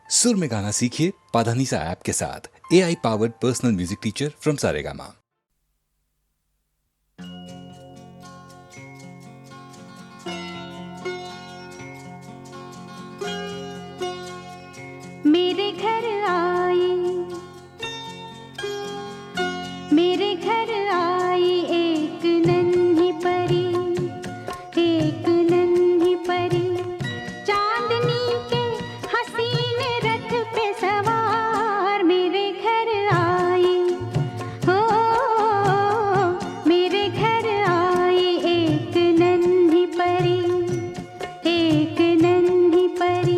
सुर में गाना सीखिए पाधानीसा ऐप के साथ। AI powered personal music teacher from Saregama. मेरे घर आई, मेरे घर आई एक नन्ही परी, एक नन्ही परी, चांदनी के हसीन रथ पे सवार। मेरे घर आई, हो मेरे घर आई एक नन्ही परी, एक नन्ही परी।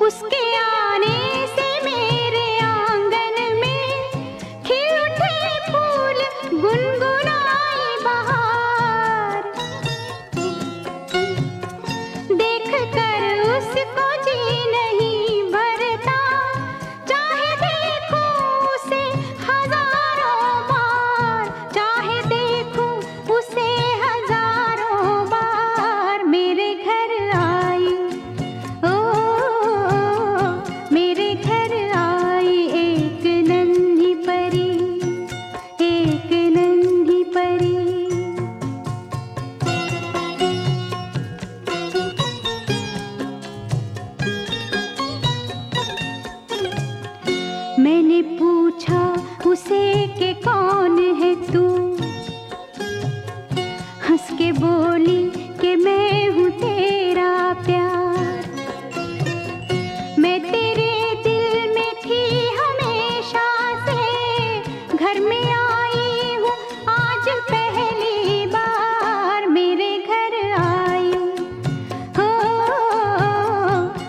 उसके आने से मेरे आंगन में खिल उठे फूल, गुनगुनाई बहार। देख कर उसको जी नहीं भरता, चाहे देखूं उसे हजारों बार, चाहे देखूं उसे हजारों बार। मेरे घर आई, ओ मेरे घर आई एक नन्ही परी, एक नन्ही परी। मैंने पूछा उसे कि कौन है तू, हंस के बोली कि मैं हूँ तेरा प्यार। मैं तेरे दिल में थी हमेशा से, घर में आई हूँ आज पहली बार। मेरे घर आई, हो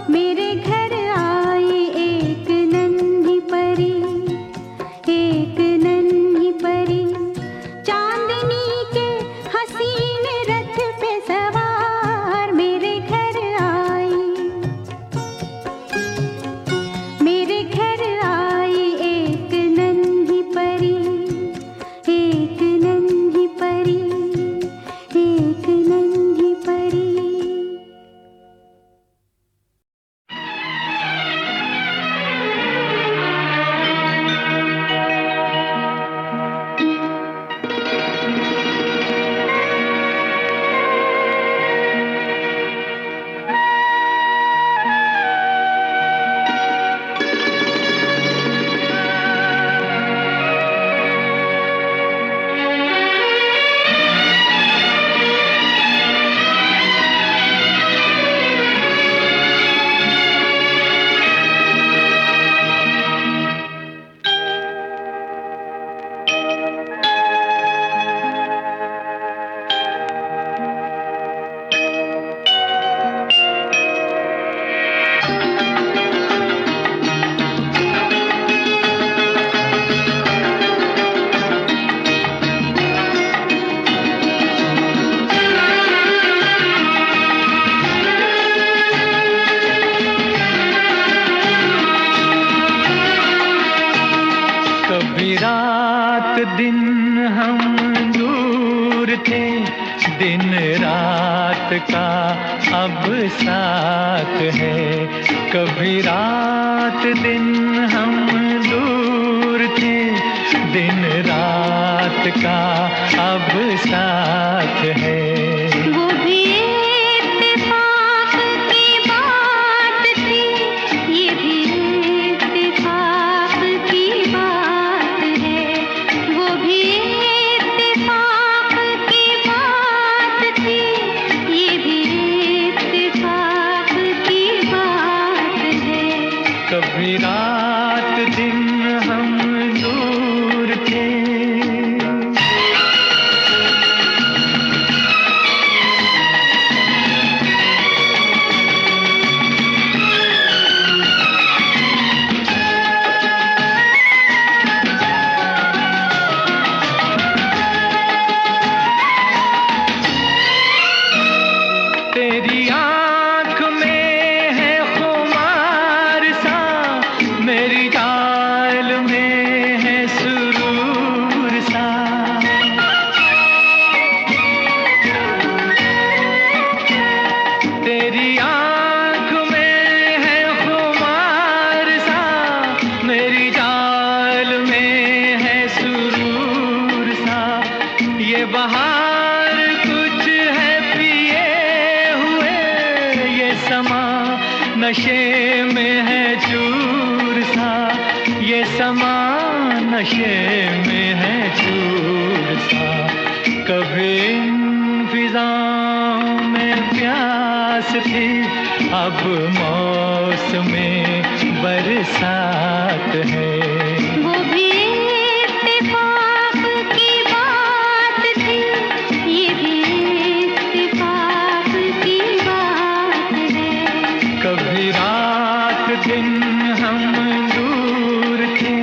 मेरे घर आई एक नन्ही परी, एक नन्ही परी, चांदनी के हसीन रथ पे सवार। मेरे घर आई, मेरे घर आई एक नन्ही परी, एक नन्ही परी, एक नन्ही परी। कभी रात दिन हम दूर थे, दिन रात का अब साथ है। कभी रात दिन हम दूर थे, दिन रात का अब साथ है। वो भी इत्तेफाक की बात थी, ये भी इत्तेफाक की बात है। वो भी इत्तेफाक की बात थी, ये भी इत्तेफाक की बात है। कभी रात दिन हम दूर थे। नशे में है चूर सा, ये समा नशे में है चूर सा। कभी इन फिजाओं में प्यास थी, अब मौसमे बरसात है। वो भी इत्तेफाक की बात थी, ये भी इत्तेफाक की बात है। कभी रात दिन हम दूर थे,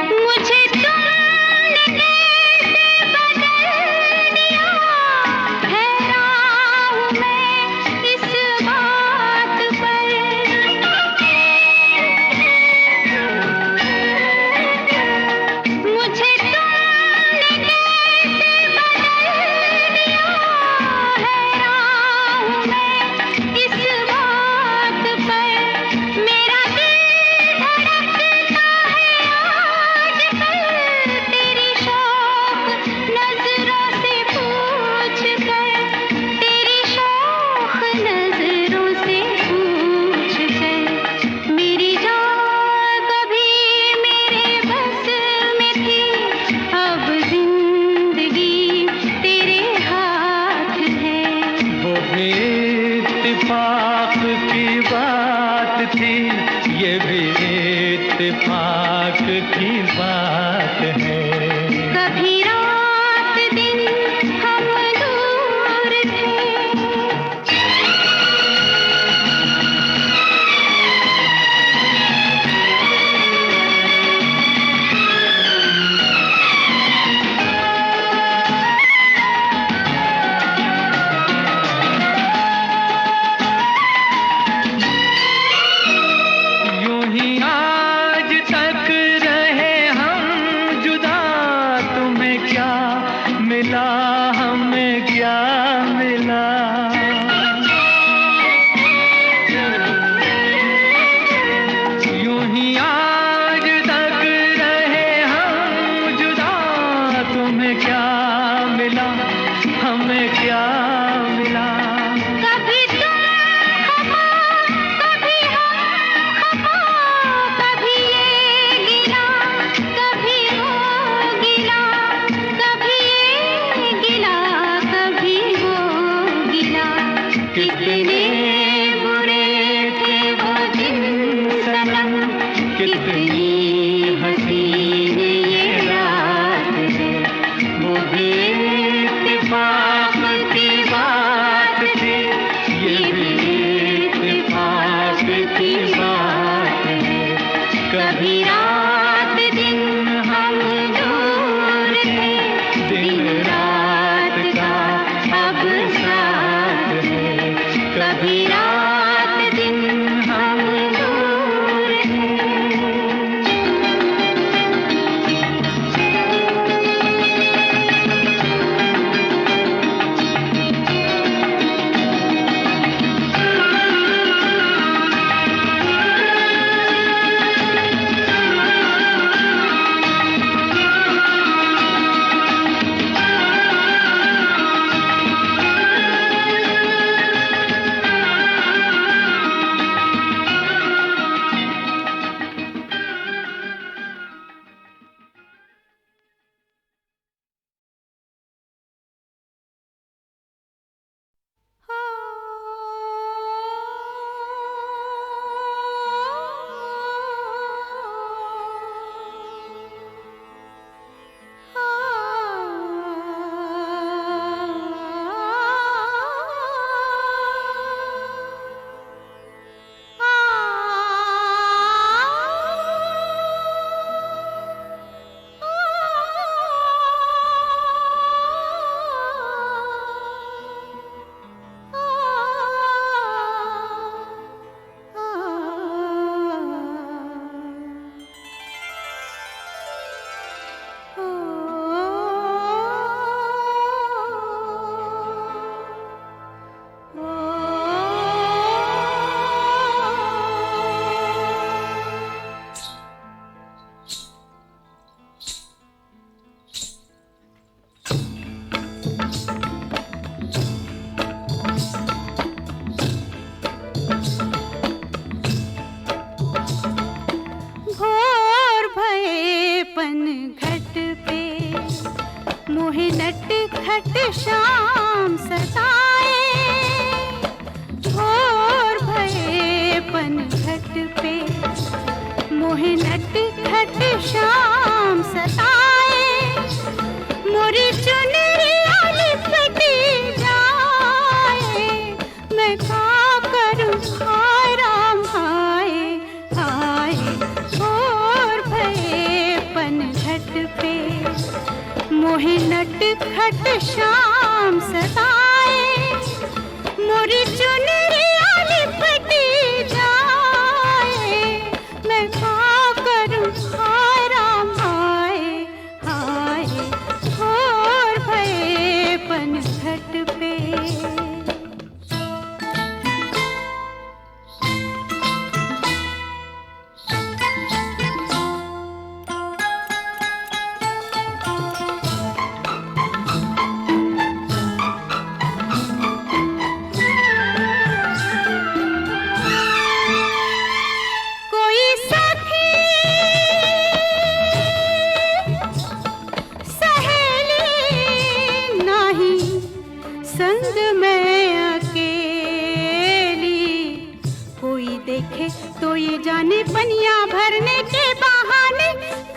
मुझे तुमने कैसे बदल दिया, हैरान हूँ मैं इस बात पर। मुझे तुमने कैसे बदल दिया, हैरान हूँ मैं इस बात पर। मेरा दिल धड़कता है आजकल, तेरी शौक नजरों से पूछ कर, तेरी शौक नजरों से पूछ कर। मेरी जान कभी मेरे बस में थी, अब जिंदगी तेरे हाथ है। वो भी इत्तेफाक की बात थी, ये भी इत्तेफाक की बात है। कभी रात दिन हम दूर थे। यूं ही आज तक रहे हम जुदा, तुम्हें क्या मिला हमें क्या मिला। यूं ही आज तक रहे हम जुदा, तुम्हें क्या मिला हमें क्या मिला। कभी तुम खफा, कभी हम खफा, कभी ये गिला, कभी वो गिला, कभी ये गिला, कभी वो गिला। कितने बुरे थे वो दिन सनम, कितनी हसीन ये रात है। वो भी इत्तेफाक की बात थी, ये भी इत्तेफाक की बात है। कभी रात दिन हम दूर थे, दिन रात का अब साथ है। कभी रात दिन हम दूर थे। शाम सताए, भोर भये पनघट पे मोहे नटखट शाम सताए, मोरी चुनरिया लिपटी जाए, मैं क्या करूं हाय राम हाय हाय, भोर भये पनघट पे मोहे नटखट शाम सताए, मोरी चुनरिया लिपटी जाए, मैं क्या करूं हाय राम हाय हाय, भोर भये पनघट पे। संग में अकेली, कोई देखे तो ये जाने पनिया भरने के बहाने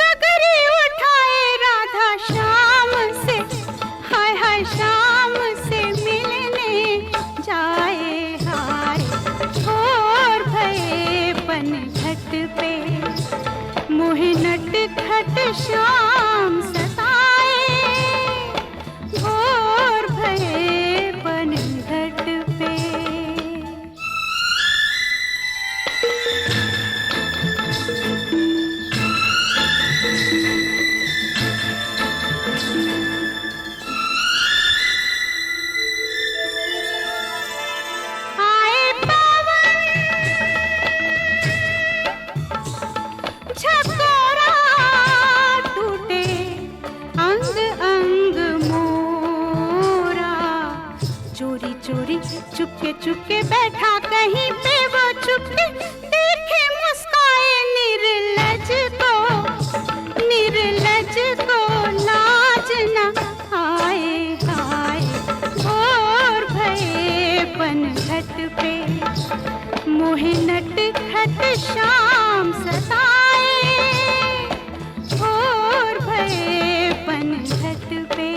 कगरी उठाए राधा शाम से, हाय हाय शाम से मिलने जाए हाय, भोर भये पनघट पे मोहे नटखट शाम सताए, भोर भये पनघट पे। आए पवन झकोरा टूटे अंग अंग मोरा, चोरी चोरी चुपके चुपके बैठा कहीं पे वो चुपके, देखे मुस्काए निर्लज को लाज न आए हाय, भोर भये पनघट पे मोहे नटखट शाम सताए, भोर भये पनघट पे।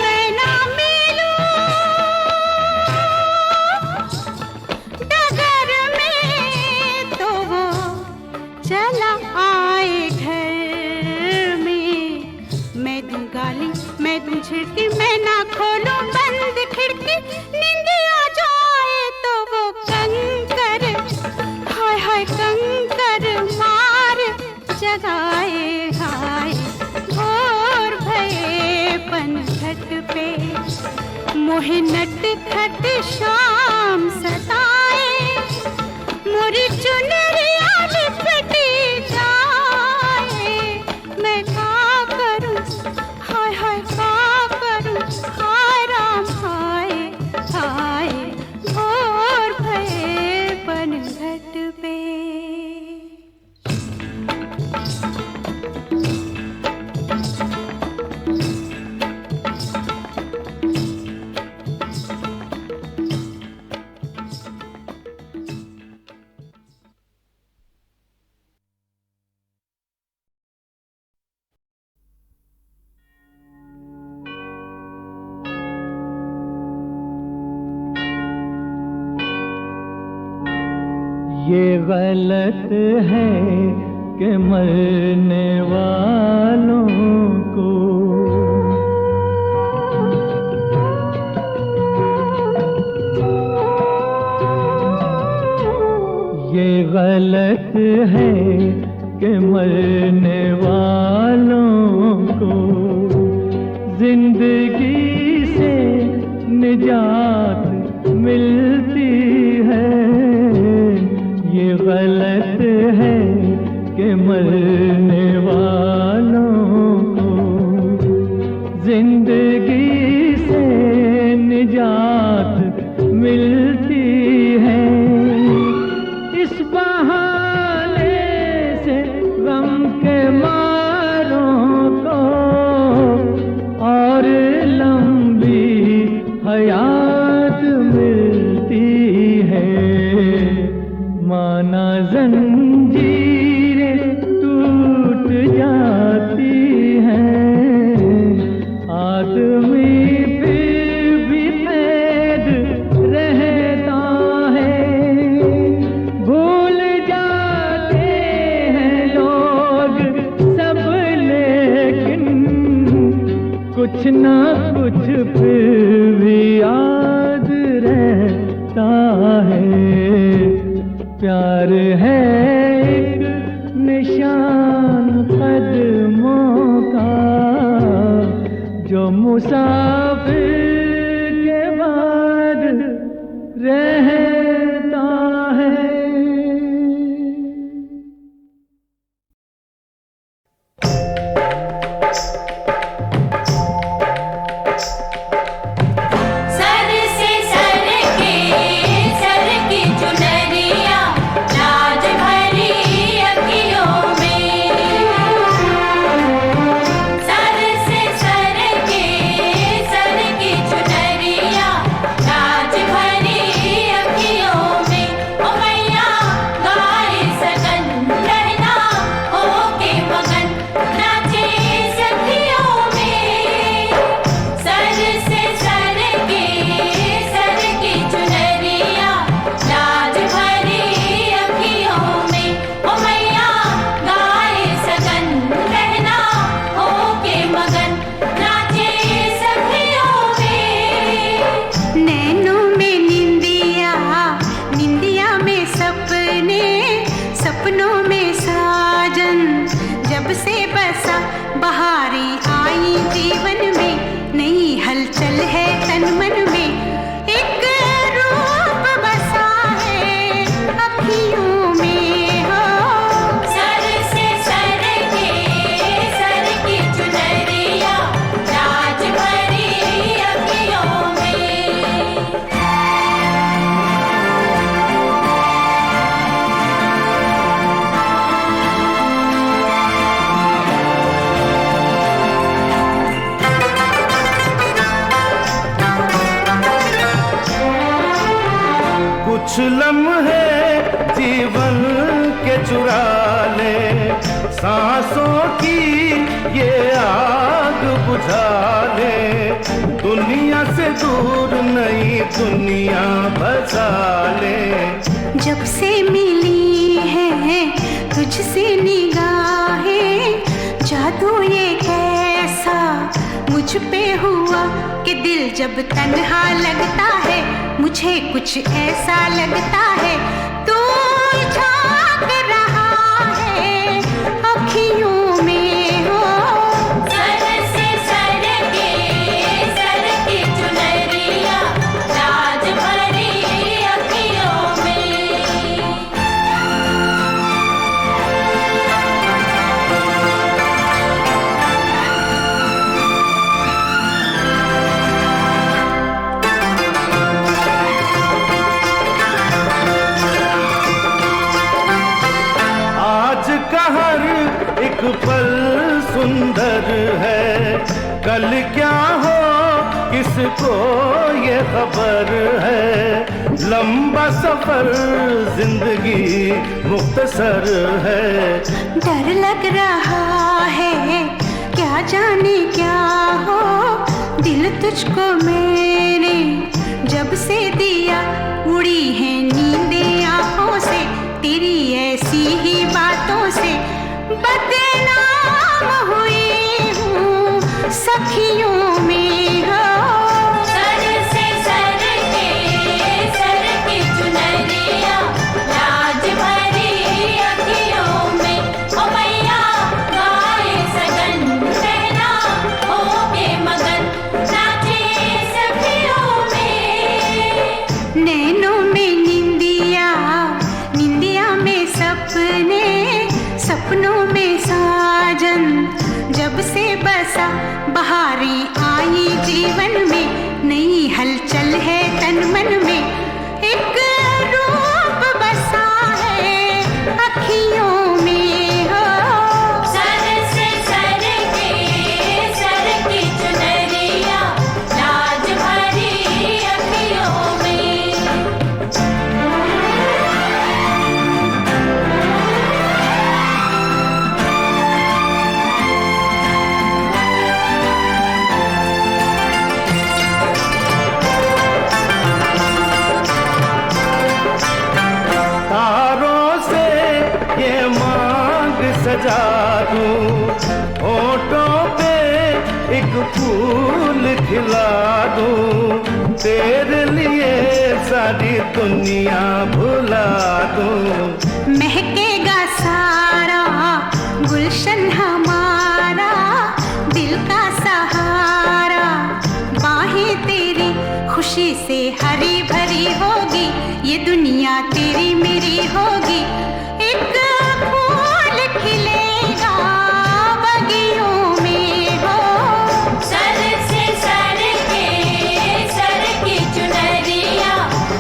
मैं ना मिलूं डगर में तो वो चला आए घर में, मैं दूं गाली मैं दूं झिड़की, मैं ना खोलूं बंद खिड़की, नींद आ जाए तो वो कंकर हाय हाय कंकर मार जगाए हाय, भोर भये पनघट पे मोहे नटखट शाम सताए, मोरी चुनरिया लिपटी जाए, मैं क्या करूं हाय हाय क्या करूं हाय राम हाय हाय, भोर भये पनघट पे। ये गलत है कि मरने वालों को ये गलत है कि मरने वालों को जिंदगी से निजात मिलती है। ये गलत है के मरने वालों को जिंदगी से निजात मिलती है। इस बहाने से गम के मारों को और लंबी हयात मिलती है। माना जंजीरें टूट जाती हैं, आदमी फिर भी कैद रहता है। भूल जाते हैं लोग सब, लेकिन कुछ ना कुछ फिर भी याद रहता है। प्यार है एक निशान कदमों का, जो मुसाफिर के बाद रहता है। सर से सर की चुनरिया लाज भरी अखियों में। सर से सर की चुनरिया लाज भरी अखियों में। ओ मैया गाए सगन रहना होके मगन नाचे सखियों में। सर से सर की चुनरिया लाज भरी अखियों में। ओ मैया गाए सगन रहना होके मगन नाचे सखियों में। नैनों में निंदिया, निंदिया में सपने, सपनों में साजन। जब से बसा बहारें आई जीवन में, नई हलचल है तन मन में। एक रूप बसा है अखियों में हो। सर से सर की चुनरिया लाज भरी अखियों में। कुछ लम्हे जीवन के चुरा ले, सांसों की ये आग बुझा ले। दुनिया से दूर नई दुनिया बसा ले। जब से मिली है तुझसे निगाहें, जादू ये कैसा मुझ पे हुआ कि दिल जब तन्हा लगता है, मुझे कुछ ऐसा लगता है तू झांक रहा है अखियों में हो। सर से सर की चुनरिया लाज भरी अखियों में। आज का हर एक पल सुंदर है, कल क्या हो किसको ये खबर है। लंबा सफर जिंदगी मुख्तसर है। डर लग रहा है क्या जाने क्या हो, दिल तुझको मेरे जब से दिया। उड़ी है नींदें आंखों से, तेरी ऐसी ही बातों से बदनाम हुई हूँ सखियों में हो। सर से सर की चुनरिया लाज भरी अखियों में। ओ मैया गाए सगन रहना होके मगन नाचे सखियों में। नैनों में निंदिया, निंदिया में सपने, जब से बसा बहारें आई जीवन में, नई हलचल है तन मन में, एक रूप बसा है अखियों में हो। सर से सर की चुनरिया लाज भरी अखियों में। तारों से ये मांग सजा दूं, होठों पे एक फूल खिला दूं, तेरे लिए सारी दुनिया भुला दूं। महकेगा सारा गुलशन हमारा, दिल का सहारा, बाहें तेरी खुशी से हरी भरी होगी, ये दुनिया तेरी मेरी होगी। एक फूल खिलेगा बगियों में हो। सर से सर की चुनरिया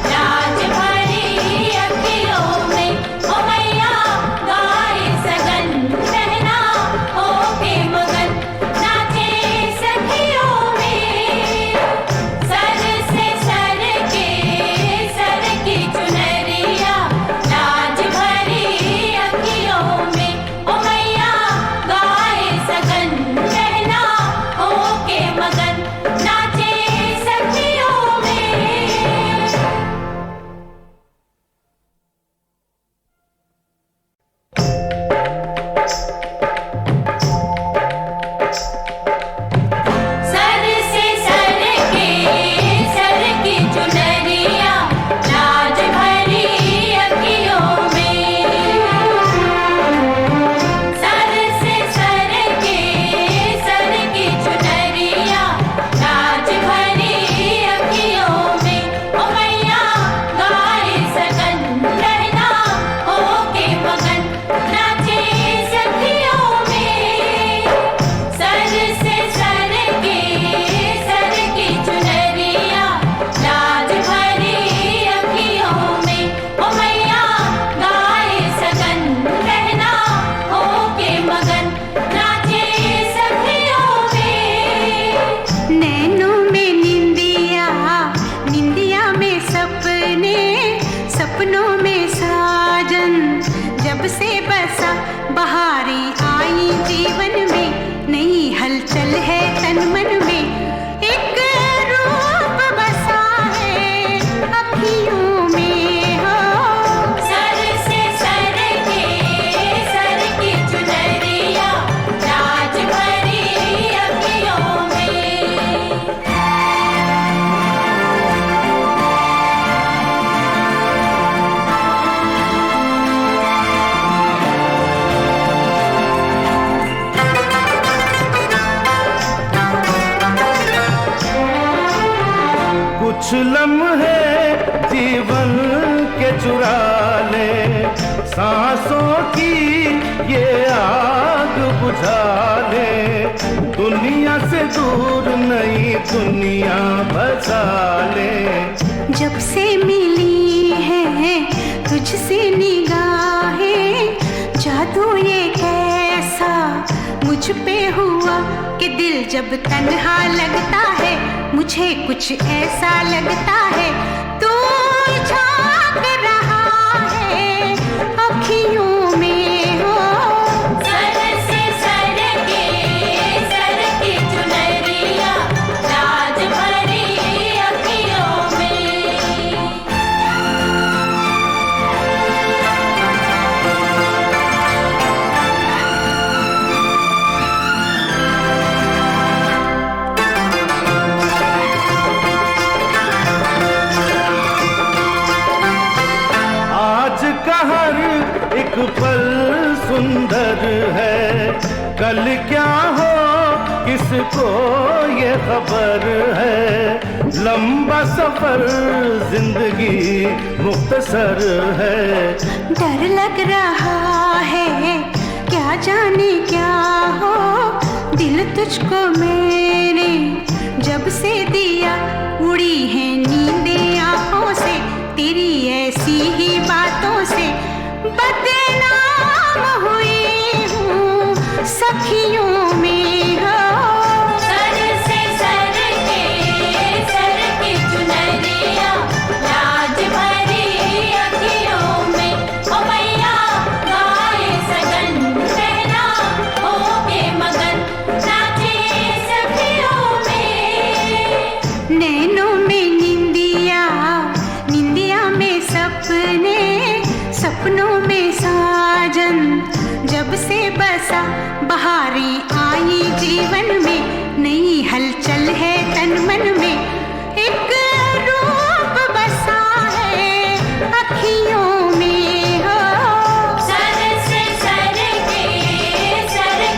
लाज भरी अखियों में। ओ मैया गाए सगन रहना होके मगन, नाचे सखियों में। सर से सर की चुनरिया लाज भरी अखियों में। ओ मैया गाए सगन रहना होके मगन, नाचे सखियों में। सर से सर की चुनरिया लाज भरी अखियों में। सर से सर की चुनरिया लाज भरी अखियों में। ओ मैया गाए सगन रहना होके मगन, नाचे सखियों में। सर से सर की चुनरिया लाज भरी अखियों में। ओ मैया गाए सगन रहना होके मगन, नाचे सखियों में। नैनों में निंदिया, निंदिया में सपने, सपनों में साजन, जब से बसा बहारें आई जीवन में, नई हलचल है तन मन में, एक रूप बसा है अखियों में हो। सर से सर की चुनरिया लाज भरी अखियों में। कुछ लम्हे जीवन के चुरा ले, सांसों की ये आग बुझा ले, दुनिया से दूर नई दुनिया बसा ले। जब से मिली है तुझसे निगाहें, जादू ये कैसा मुझ पे हुआ कि दिल जब तन्हा लगता है, मुझे कुछ ऐसा लगता है तू झांक रहा है अखियों में हो। सर से सर की चुनरिया लाज भरी अखियों में। एक पल सुंदर है, कल क्या हो किसको ये खबर है। लंबा सफर जिंदगी मुख्तसर है। डर लग रहा है क्या जाने क्या हो, दिल तुझको मेरे जब से दिया, उड़ी है नींदें आंखों से तेरी ऐसी ही बातों से। बदनाम हुई हूँ सखियों में हो। सर से सर के चुनरिया लाज भरी अखियों में। ओ मैया गाए सगन कहना होके मगन नाचे सखियों में। नैनों में निंदिया, निंदिया में सपने, सपनों में साजन जब से बसा। बहारें आई जीवन में, नई हलचल है तन मन में। एक रूप बसा है अखियों में हो। सर से सर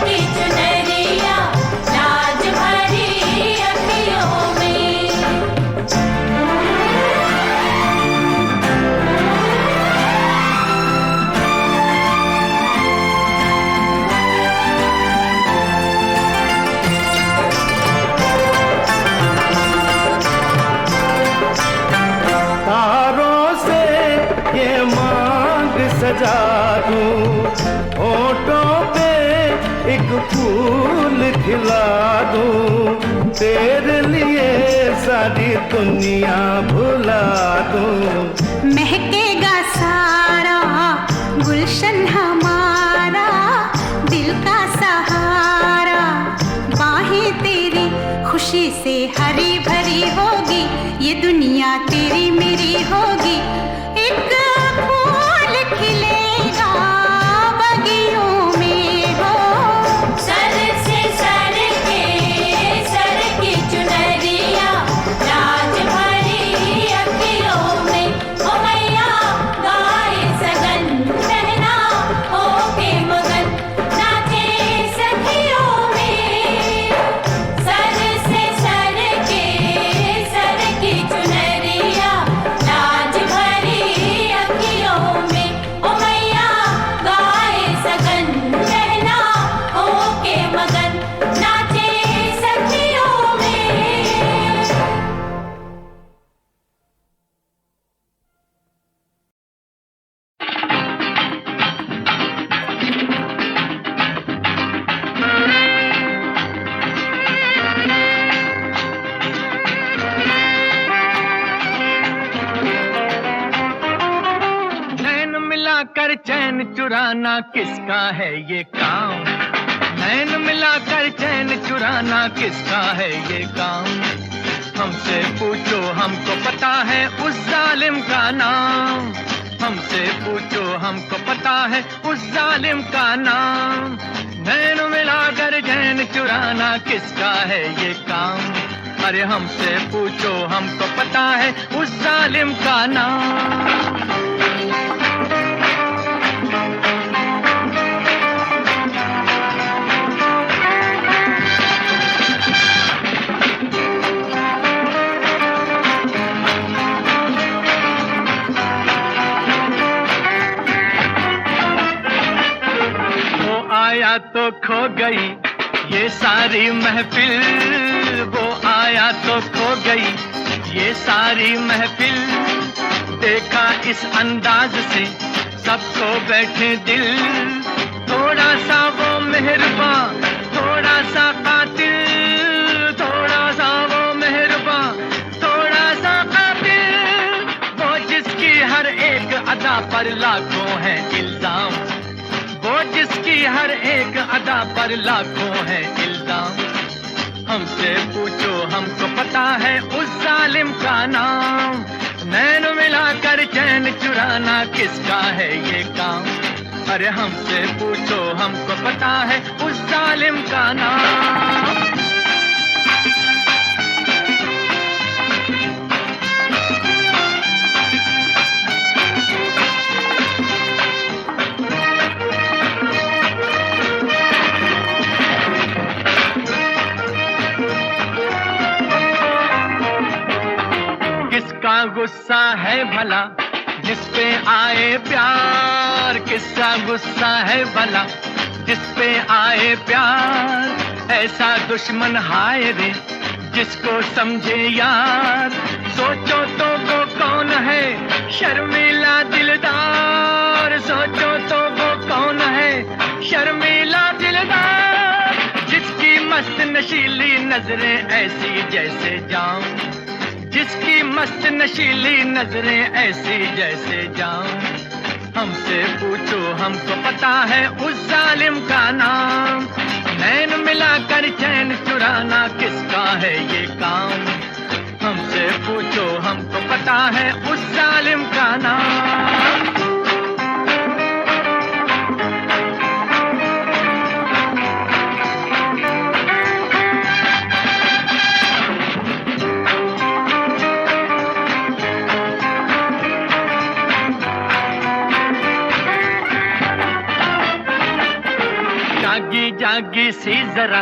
की चुनरिया लाज भरी अखियों में। तारों से ये मांग सजा दूं, होठों पे एक फूल खिला दूं, तेरे लिए सारी दुनिया भुला दूं। महकेगा सारा गुलशन हमारा, दिल का सहारा। बाहें तेरी खुशी से हरी भरी होगी, ये दुनिया तेरी मेरी होगी। एक फूल खिलेगा बगियों में हो। सर से सर की चुनरिया लाज भरी अखियों में। ओ मैया गाए सगन कहना होके मगन नाचे सखियों में। सर से सर की चुनरिया लाज भरी अखियों में। ओ मैया गाए सगन कहना होके मगन नाचे सखियों में। नैन मिलाकर चैन चुराना किसका है ये काम? नैन मिलाकर चैन चुराना किसका है ये काम? हमसे पूछो हमको पता है उस जालिम का नाम। हमसे पूछो हमको पता है उस जालिम का नाम। नैन मिलाकर चैन चुराना किसका है ये काम? अरे हमसे पूछो हमको पता है उस जालिम का नाम। वो आया तो खो गई ये सारी महफिल। वो आया तो खो गई ये सारी महफिल। देखा इस अंदाज से सबको बैठे दिल। थोड़ा सा वो मेहरबान, थोड़ा सा कातिल। थोड़ा सा वो मेहरबान, थोड़ा सा कातिल। वो जिसकी हर एक अदा पर लाखों है इल्जाम। वो जिसकी हर एक अदा पर लाखों है इल्जाम। हमसे पूछो हमको पता है उस जालिम का नाम। नैन मिलाकर चैन चुराना किसका है ये काम? अरे हमसे पूछो हमको पता है उस जालिम का नाम। किसका गुस्सा है भला जिस पे आए प्यार? किसका गुस्सा है भला जिस पे आए प्यार? ऐसा दुश्मन हाय रे जिसको समझे यार। सोचो तो वो कौन है शर्मीला दिलदार, सोचो तो वो कौन है शर्मीला दिलदार, जिसकी मस्त नशीली नजरें ऐसी जैसे जाम, जिसकी मस्त नशीली नजरें ऐसी जैसे जाम। हमसे पूछो हमको पता है उस जालिम का नाम, नैन मिलाकर चैन चुराना किसका है ये काम। हमसे पूछो हमको पता है उस जालिम का नाम। जागी जागी सी जरा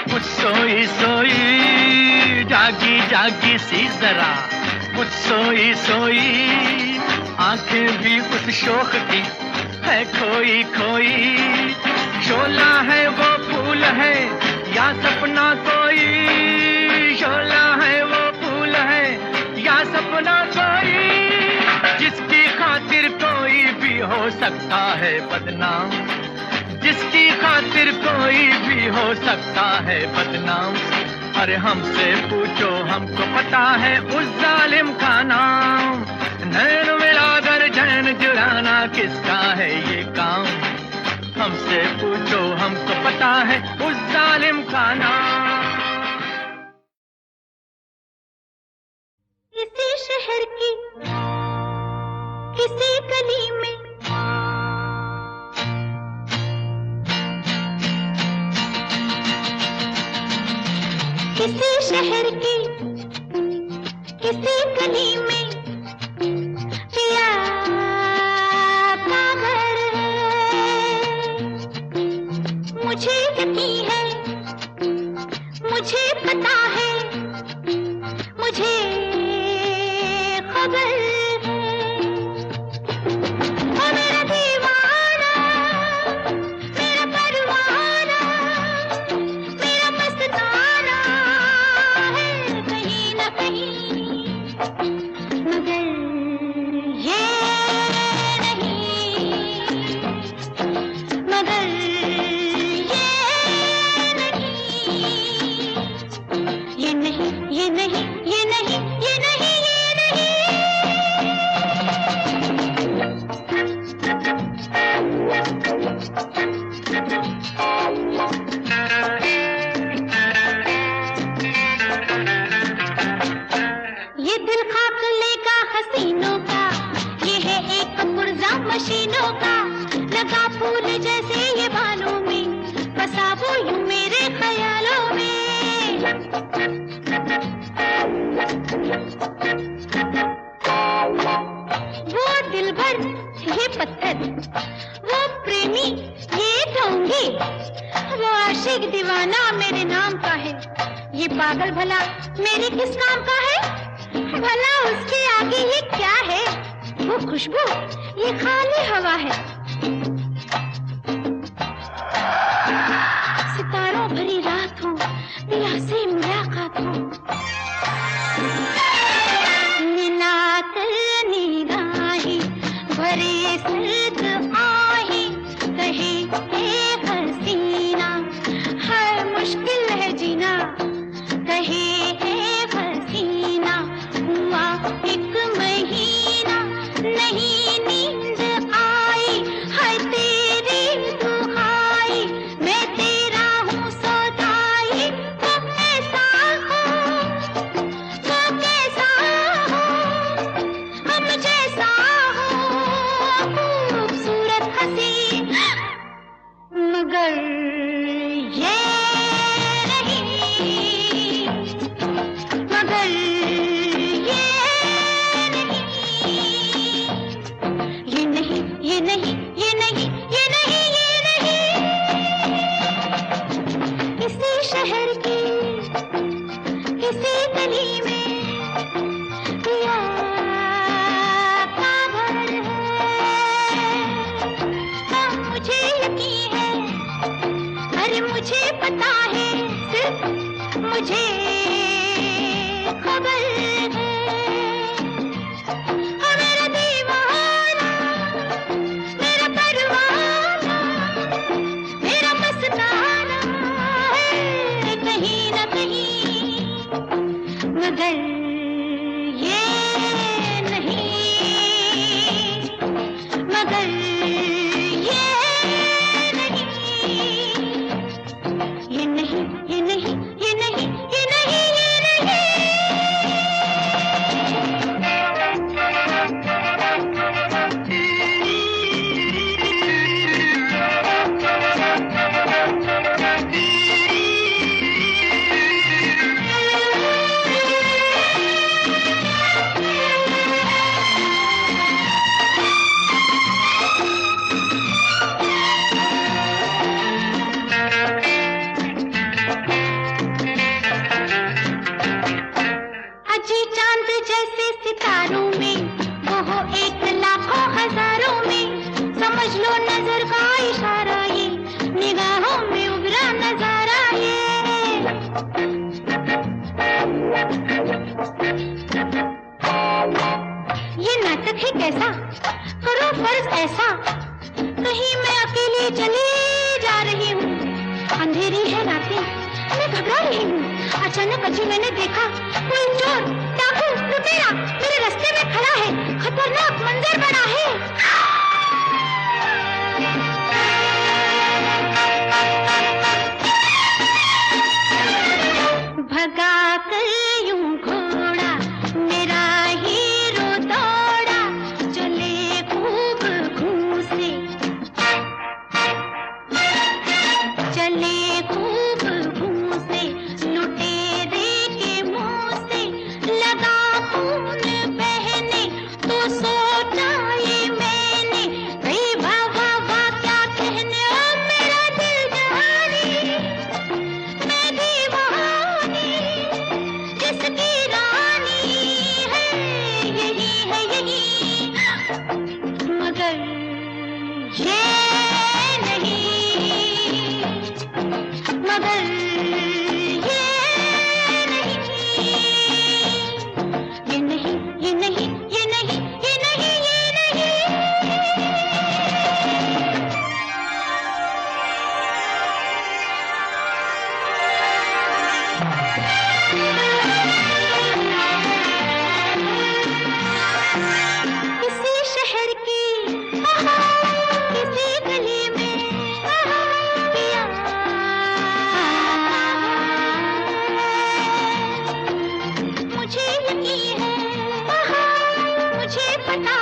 कुछ सोई सोई, जागी जागी सी जरा कुछ सोई सोई, आंखें भी उस शोक की है खोई खोई। शोला है वो फूल है या सपना कोई, शोला है वो फूल है या सपना कोई, जिसकी खातिर कोई भी हो सकता है बदनाम, जिसकी खातिर कोई भी हो सकता है बदनाम। अरे हमसे पूछो हमको पता है उस जालिम का नाम, नैन मिलाकर चैन चुराना किसका है ये काम। हमसे पूछो हमको पता है उस जालिम का नाम। किसी शहर की किसी गली में किसी शहर की किसी गली में पिया का घर है। मुझे यकीन है, मुझे पता है, मुझे खबर है। ओ मेरा दीवाना, मेरा परवाना, मेरा मस्ताना है कहीं न कहीं, मगर ये नहीं, मगर ये नहीं, ये नहीं, ये नहीं, ये नहीं, ये नहीं, ये दिल खाक लेगा हसीनों का, ये है एक पुर्जा मशीनों का, लगा फूल जैसे ये बालों में, बसा वो यूं मेरे ख्यालों में। वो दिल भर ये पत्थर, वो प्रेमी ये ढोंगी, वो आशिक दीवाना मेरे नाम का है, ये पागल भला मेरे किस काम का है। भला उसके आगे ये क्या है, वो खुशबू ये खाली हवा है। सितारों भरी रात हो, पिया से मुलाकात हो, मिलाकर निगाहें भरे सर्द आहें, कहे ए हसीना है मुश्किल है जीना, कहे ए हसीना हुआ एक महीना नहीं नींद आई, है तेरी दुहाई मैं तेरा हूँ सौदाई। वो कैसा हो, वो कैसा हो, हम जैसा हो, खूबसूरत हंसी, मगर ये नहीं, मगर ये नहीं, ये नहीं, ये नहीं, ये नहीं, ये नहीं, किसी शहर की किसी गली में पिया का घर है। हाँ, मुझे यकीन है, अरे मुझे पता है मुझे खबर है। हो मेरा दीवाना, मेरा परवाना, मेरा मस्ताना है कहीं न कहीं, मगर ये नहीं, मगर ये नहीं, ये नहीं, ये नहीं, ये नहीं, ये नहीं, ये नहीं। अजी चांद जैसे सितारों में, वो हो एक लाखों हजारों में, समझ लो नजर का इशारा ये, निगाहों में उभरा नजारा ये। ये नाटक है कैसा, करो फर्ज ऐसा, कहीं मैं अकेली चली जा रही हूँ, अंधेरी है रातें, मैं घबरा रही हूँ। अचानक अजी मैंने देखा कोई चोर, डाकू, लुटेरा मेरे रास्ते में खड़ा है, खतरनाक मंजर बना है। भगा कर यूं घोड़ा मेरा हीरो दौड़ा, चले खूब घूसे, चले खूब घूसे, लुटेरे के मुंह से लगा खून बहने, तो सोचा ये मैंने, कई वाह वाह वाह क्या कहने, ओ मेरा दिल जहानी, मैं दीवानी, जिसकी रानी है यही, है यही, मगर ये नहीं, मगर ये नहीं, ये नहीं, ये नहीं, ये नहीं, ये नहीं, ये नहीं। किसी शहर की किसी गली में पिया, मुझे यकीन है, मुझे पता